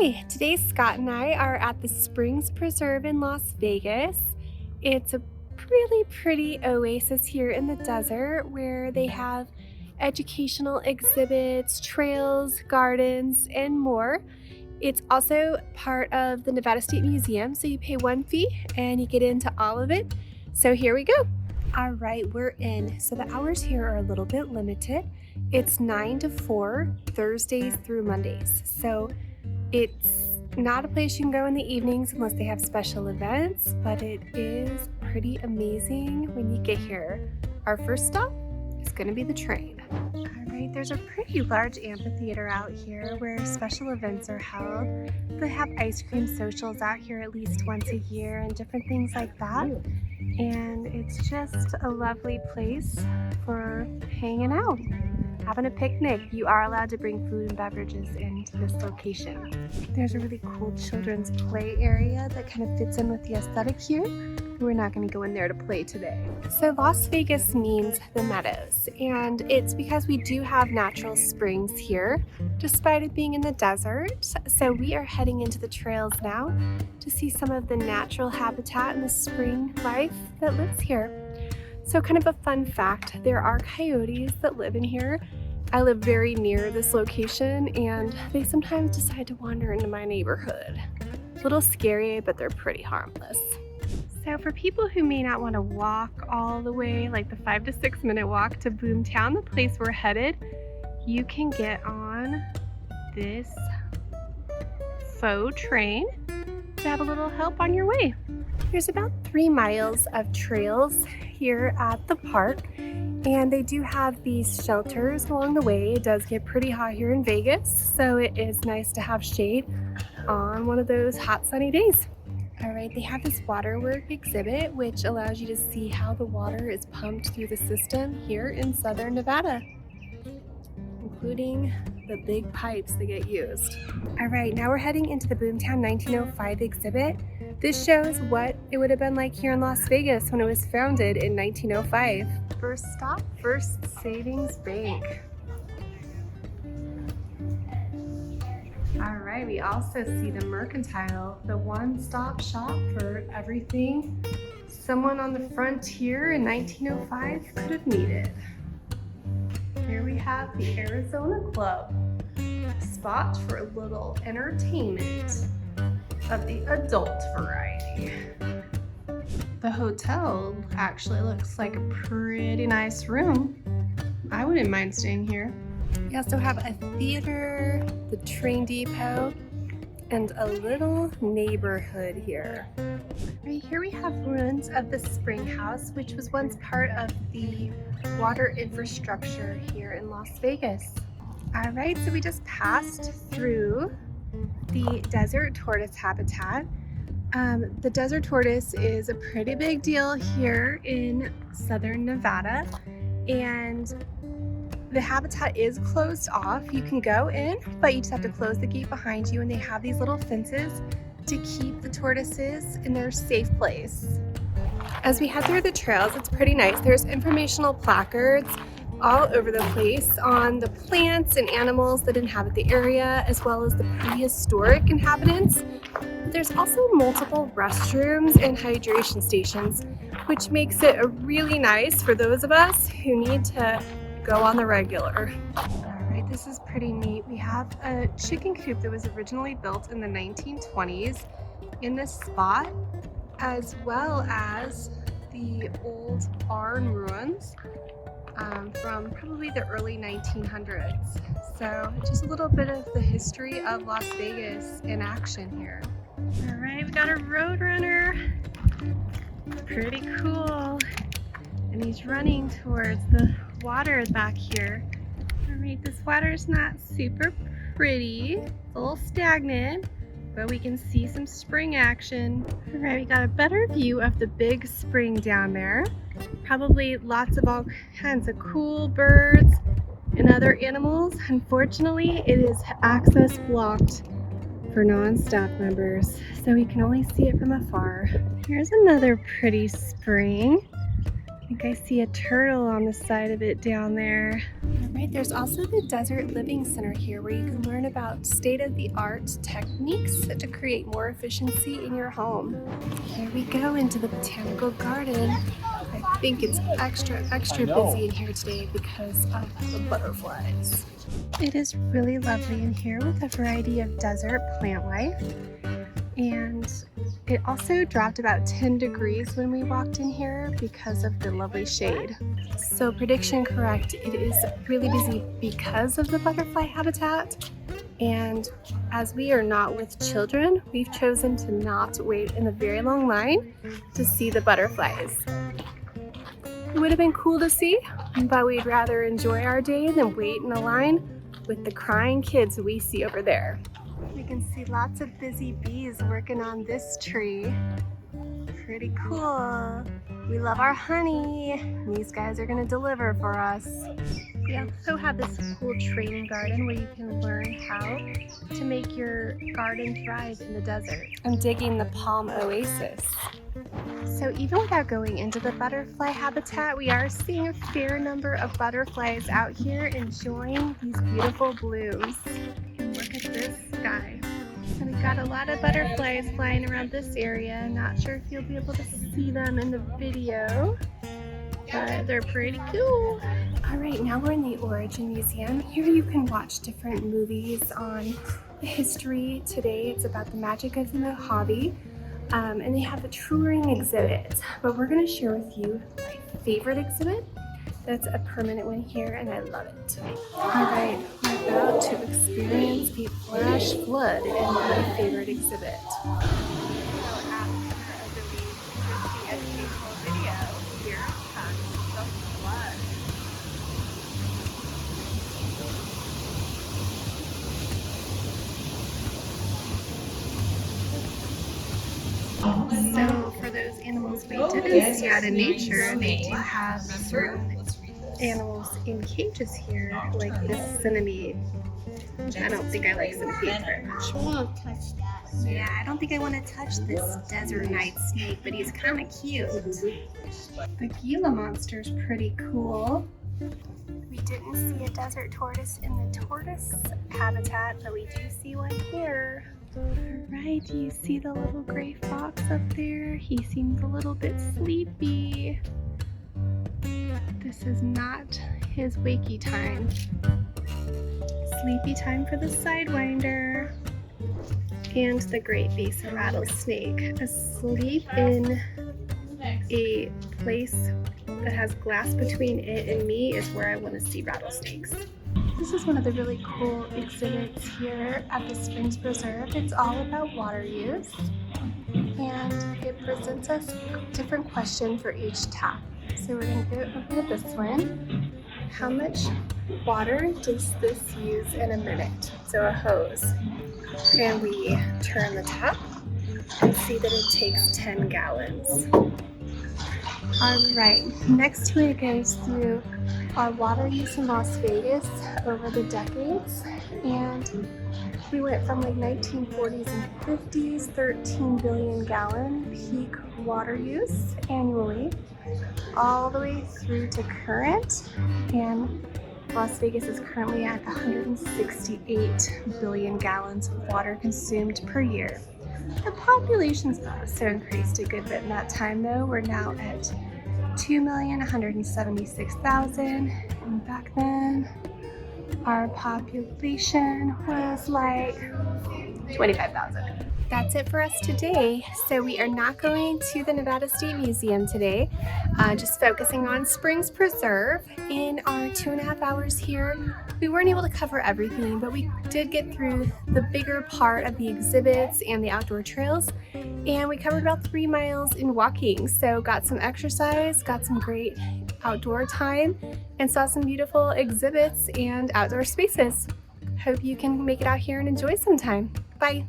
Hi, today Scott and I are at the Springs Preserve in Las Vegas. It's a really pretty oasis here in the desert where they have educational exhibits, trails, gardens, and more. It's also part of the Nevada State Museum, so you pay one fee and you get into all of it. So here we go. All right, we're in. So the hours here are a little bit limited. It's 9 to 4, Thursdays through Mondays. So it's not a place you can go in the evenings unless they have special events, but it is pretty amazing when you get here. Our first stop is going to be the train. All right, there's a pretty large amphitheater out here where special events are held. They have ice cream socials out here at least once a year and different things like that. And it's just a lovely place for hanging out, having a picnic. You are allowed to bring food and beverages into this location. There's a really cool children's play area that kind of fits in with the aesthetic here. We're not going to go in there to play today. So Las Vegas means the meadows, and it's because we do have natural springs here, despite it being in the desert. So we are heading into the trails now to see some of the natural habitat and the spring life that lives here. So kind of a fun fact, there are coyotes that live in here. I live very near this location and they sometimes decide to wander into my neighborhood. A little scary, but they're pretty harmless. So for people who may not want to walk all the way, like the 5 to 6 minute walk to Boomtown, the place we're headed, you can get on this faux train to have a little help on your way. There's about 3 miles of trails here at the park, and they do have these shelters along the way. It does get pretty hot here in Vegas, so it is nice to have shade on one of those hot sunny days. All right, they have this waterwork exhibit which allows you to see how the water is pumped through the system here in southern Nevada, including the big pipes that get used. All right, now we're heading into the Boomtown 1905 exhibit. This shows what it would have been like here in Las Vegas when it was founded in 1905. First stop, First Savings Bank. All right, we also see the Mercantile, the one-stop shop for everything someone on the frontier in 1905 could have needed. Here we have the Arizona Club, a spot for a little entertainment of the adult variety. The hotel actually looks like a pretty nice room. I wouldn't mind staying here. We also have a theater, the train depot, and a little neighborhood here. Right here we have ruins of the Spring House, which was once part of the water infrastructure here in Las Vegas. All right, so we just passed through the desert tortoise habitat. The desert tortoise is a pretty big deal here in southern Nevada, and the habitat is closed off. You can go in, but you just have to close the gate behind you, and they have these little fences to keep the tortoises in their safe place. As we head through the trails, it's pretty nice. There's informational placards all over the place on the plants and animals that inhabit the area, as well as the prehistoric inhabitants. There's also multiple restrooms and hydration stations, which makes it really nice for those of us who need to go on the regular. All right, this is pretty neat. We have a chicken coop that was originally built in the 1920s in this spot, as well as the old barn ruins from probably the early 1900s. So just a little bit of the history of Las Vegas in action here. All right, we got a roadrunner. Pretty cool. And he's running towards the water back here. All right, this water is not super pretty. It's a little stagnant, but we can see some spring action. All right, we got a better view of the big spring down there. Probably lots of all kinds of cool birds and other animals. Unfortunately, it is access blocked for non-staff members, so we can only see it from afar. Here's another pretty spring. think I see a turtle on the side of it down there. All right, there's also the Desert Living Center here where you can learn about state-of-the-art techniques to create more efficiency in your home. Here we go into the botanical garden. I think it's extra busy in here today because of the butterflies. It is really lovely in here with a variety of desert plant life. And it also dropped about 10 degrees when we walked in here because of the lovely shade. So prediction correct, it is really busy because of the butterfly habitat. And as we are not with children, we've chosen to not wait in a very long line to see the butterflies. It would have been cool to see, but we'd rather enjoy our day than wait in a line with the crying kids we see over there. We can see lots of busy bees working on this tree. Pretty cool. We love our honey. These guys are gonna deliver for us. We also have this cool training garden where you can learn how to make your garden thrive in the desert. I'm digging the palm oasis. So even without going into the butterfly habitat, we are seeing a fair number of butterflies out here enjoying these beautiful blooms. Look at this sky. So we've got a lot of butterflies flying around this area. Not sure if you'll be able to see them in the video, but they're pretty cool. All right, now we're in the Origin Museum. Here you can watch different movies on the history. Today it's about the magic of the Mojave. And they have a touring exhibit, but we're going to share with you my favorite exhibit. That's a permanent one here, and I love it. All right, we're about to experience a flash flood in my favorite exhibit. So for those animals we didn't see out in nature, they do have certain animals in cages here, like this centipede. I don't think I like centipedes very much. I won't touch that. Yeah, I don't think I want to touch this desert night snake, but he's kind of cute. The Gila monster's pretty cool. We didn't see a desert tortoise in the tortoise habitat, but we do see one here. Alright, do you see the little gray fox up there? He seems a little bit sleepy. This is not his wakey time. Sleepy time for the sidewinder. And the great Basin rattlesnake, asleep in a place that has glass between it and me is where I want to see rattlesnakes. This is one of the really cool exhibits here at the Springs Preserve. It's all about water use, and it presents us a different question for each tap. So we're going to go over this one. How much water does this use in a minute? So a hose. And we turn the tap and see that it takes 10 gallons. Alright, next to it goes through our water use in Las Vegas over the decades, and we went from like 1940s and 50s, 13 billion gallon peak water use annually, all the way through to current, and Las Vegas is currently at 168 billion gallons of water consumed per year. The population's also increased a good bit in that time though. We're now at 2,176,000, and back then our population was like 25,000. That's it for us today. So we are not going to the Nevada State Museum today, just focusing on Springs Preserve. In our 2.5 hours here, we weren't able to cover everything, but we did get through the bigger part of the exhibits and the outdoor trails, and we covered about 3 miles in walking. So got some exercise, got some great outdoor time, and saw some beautiful exhibits and outdoor spaces. Hope you can make it out here and enjoy some time. Bye.